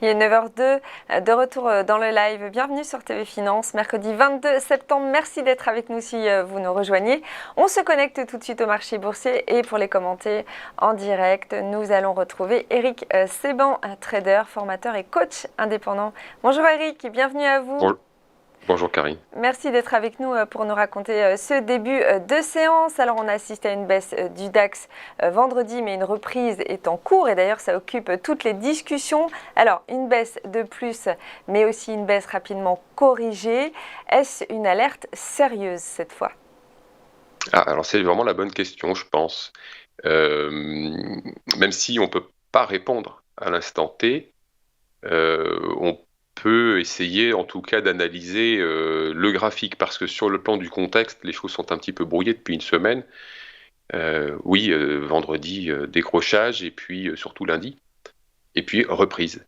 Il est 9h02, de retour dans le live. Bienvenue sur TV Finance, mercredi 22 septembre. Merci d'être avec nous si vous nous rejoignez. On se connecte tout de suite au marché boursier et pour les commenter en direct, nous allons retrouver Eric Seban, un trader, formateur et coach indépendant. Bonjour Eric, bienvenue à vous. Bonjour Karine. Merci d'être avec nous pour nous raconter ce début de séance. Alors on a assisté à une baisse du DAX vendredi, mais une reprise est en cours et d'ailleurs ça occupe toutes les discussions. Alors une baisse de plus, mais aussi une baisse rapidement corrigée. Est-ce une alerte sérieuse cette fois? Alors c'est vraiment la bonne question, je pense. Même si on ne peut pas répondre à l'instant T, on peut essayer en tout cas d'analyser le graphique, parce que sur le plan du contexte, les choses sont un petit peu brouillées depuis une semaine. Oui, vendredi, décrochage, et puis surtout lundi, et puis reprise.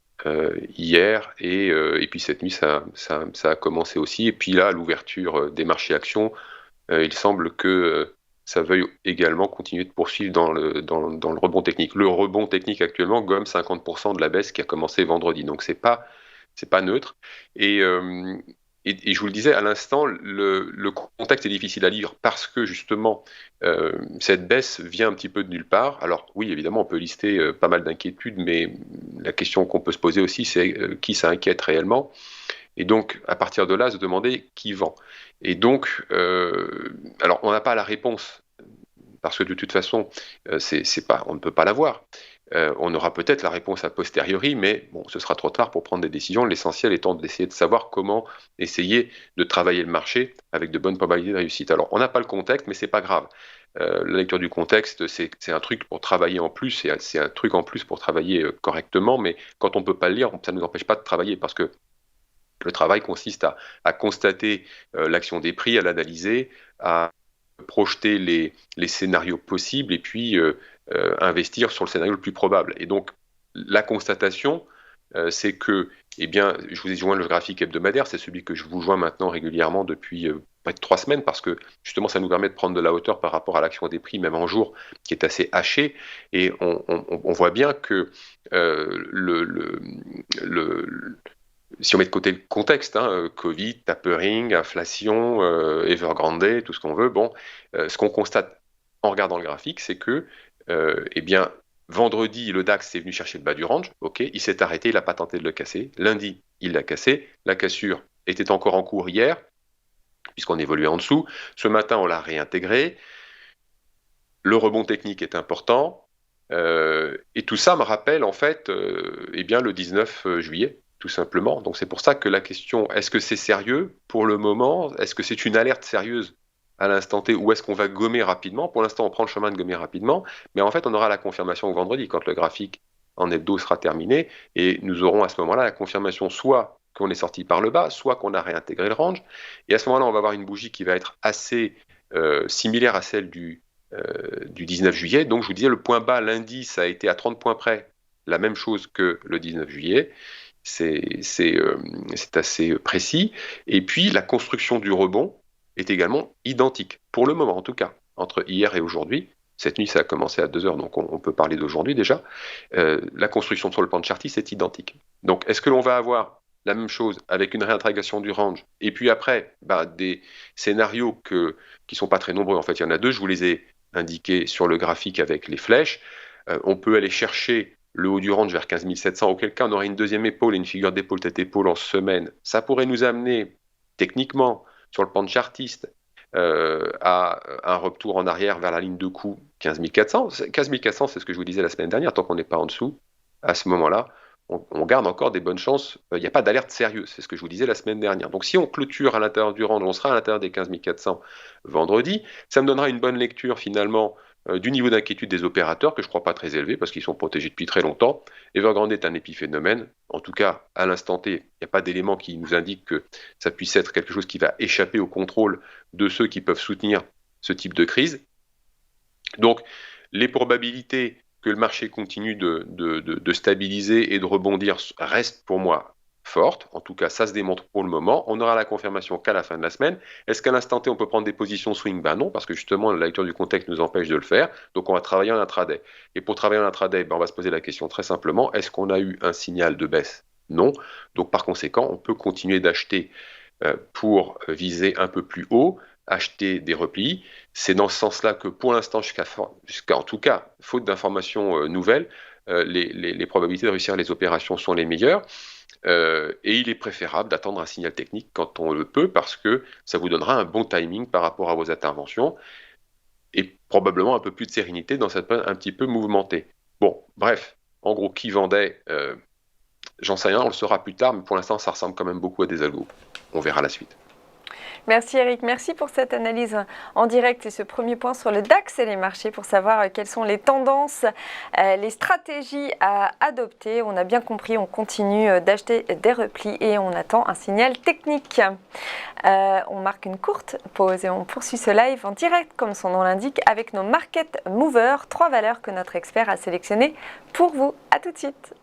Hier, et puis cette nuit, ça a commencé aussi. Et puis là, à l'ouverture des marchés actions, il semble que ça veuille également continuer de poursuivre dans le rebond technique. Le rebond technique actuellement gomme 50% de la baisse qui a commencé vendredi. Donc c'est pas neutre. Et je vous le disais à l'instant, le contexte est difficile à lire parce que justement cette baisse vient un petit peu de nulle part. Alors oui, évidemment, on peut lister pas mal d'inquiétudes, mais la question qu'on peut se poser aussi, c'est qui ça inquiète réellement. Et donc, à partir de là, se demander qui vend. Et donc, alors, on n'a pas la réponse, parce que de toute façon, on ne peut pas l'avoir. On aura peut-être la réponse a posteriori, mais bon, ce sera trop tard pour prendre des décisions. L'essentiel étant d'essayer de savoir comment essayer de travailler le marché avec de bonnes probabilités de réussite. Alors, on n'a pas le contexte, mais c'est pas grave. La lecture du contexte, c'est un truc pour travailler en plus, c'est un truc en plus pour travailler correctement, mais quand on peut pas le lire, ça ne nous empêche pas de travailler, parce que le travail consiste à constater l'action des prix, à l'analyser, à projeter les scénarios possibles et puis investir sur le scénario le plus probable. Et donc, la constatation, c'est que, eh bien, je vous ai joint le graphique hebdomadaire, c'est celui que je vous joins maintenant régulièrement depuis près de 3 semaines, parce que justement, ça nous permet de prendre de la hauteur par rapport à l'action des prix, même en jour, qui est assez hachée. Et on voit bien que si on met de côté le contexte, Covid, tapering, inflation, Evergrande, tout ce qu'on veut, bon, ce qu'on constate en regardant le graphique, c'est que, eh bien, vendredi, le DAX est venu chercher le bas du range, ok, il s'est arrêté, il n'a pas tenté de le casser. Lundi, il l'a cassé. La cassure était encore en cours hier, puisqu'on évoluait en dessous. Ce matin, on l'a réintégré. Le rebond technique est important. Et tout ça me rappelle, en fait, eh bien, le 19 juillet. Tout simplement. Donc c'est pour ça que la question, est-ce que c'est sérieux pour le moment? Est-ce que c'est une alerte sérieuse à l'instant T, ou est-ce qu'on va gommer rapidement? Pour l'instant, on prend le chemin de gommer rapidement, mais en fait, on aura la confirmation au vendredi, quand le graphique en hebdo sera terminé, et nous aurons à ce moment-là la confirmation soit qu'on est sorti par le bas, soit qu'on a réintégré le range, et à ce moment-là, on va avoir une bougie qui va être assez similaire à celle du 19 juillet. Donc je vous disais, le point bas lundi, ça a été à 30 points près, la même chose que le 19 juillet. C'est assez précis. Et puis, la construction du rebond est également identique, pour le moment en tout cas, entre hier et aujourd'hui. Cette nuit, ça a commencé à 2 heures, donc on peut parler d'aujourd'hui déjà. La construction sur le plan de chartiste est identique. Donc, est-ce que l'on va avoir la même chose avec une réintégration du range, et puis après, des scénarios qui ne sont pas très nombreux, en fait, il y en a deux, je vous les ai indiqués sur le graphique avec les flèches. On peut aller chercher le haut du range vers 15 700, auquel cas on aurait une deuxième épaule et une figure d'épaule tête épaule en semaine. Ça pourrait nous amener techniquement sur le plan de chartiste à un retour en arrière vers la ligne de coup 15 400. 15 400, c'est ce que je vous disais la semaine dernière, tant qu'on n'est pas en dessous, à ce moment-là, on garde encore des bonnes chances. Il n'y a pas d'alerte sérieuse, c'est ce que je vous disais la semaine dernière. Donc si on clôture à l'intérieur du range, on sera à l'intérieur des 15 400 vendredi, ça me donnera une bonne lecture finalement du niveau d'inquiétude des opérateurs, que je ne crois pas très élevé, parce qu'ils sont protégés depuis très longtemps. Evergrande est un épiphénomène. En tout cas, à l'instant T, il n'y a pas d'élément qui nous indique que ça puisse être quelque chose qui va échapper au contrôle de ceux qui peuvent soutenir ce type de crise. Donc, les probabilités que le marché continue de stabiliser et de rebondir restent pour moi fortes. En tout cas, ça se démontre pour le moment. On aura la confirmation qu'à la fin de la semaine. Est-ce qu'à l'instant T, on peut prendre des positions swing? Ben non, parce que justement, la lecture du contexte nous empêche de le faire. Donc, on va travailler en intraday. Et pour travailler en intraday, on va se poser la question très simplement, est-ce qu'on a eu un signal de baisse Non. Donc par conséquent, on peut continuer d'acheter pour viser un peu plus haut, acheter des replis. C'est dans ce sens-là que pour l'instant, jusqu'à en tout cas, faute d'informations nouvelles, les probabilités de réussir les opérations sont les meilleures. Et il est préférable d'attendre un signal technique quand on le peut, parce que ça vous donnera un bon timing par rapport à vos interventions et probablement un peu plus de sérénité dans cette période un petit peu mouvementée. Bon, bref, en gros, qui vendait j'en sais rien, on le saura plus tard, mais pour l'instant, ça ressemble quand même beaucoup à des algos. On verra la suite. Merci Eric, merci pour cette analyse en direct et ce premier point sur le DAX et les marchés pour savoir quelles sont les tendances, les stratégies à adopter. On a bien compris, on continue d'acheter des replis et on attend un signal technique. On marque une courte pause et on poursuit ce live en direct, comme son nom l'indique, avec nos market movers, 3 valeurs que notre expert a sélectionnées pour vous. À tout de suite.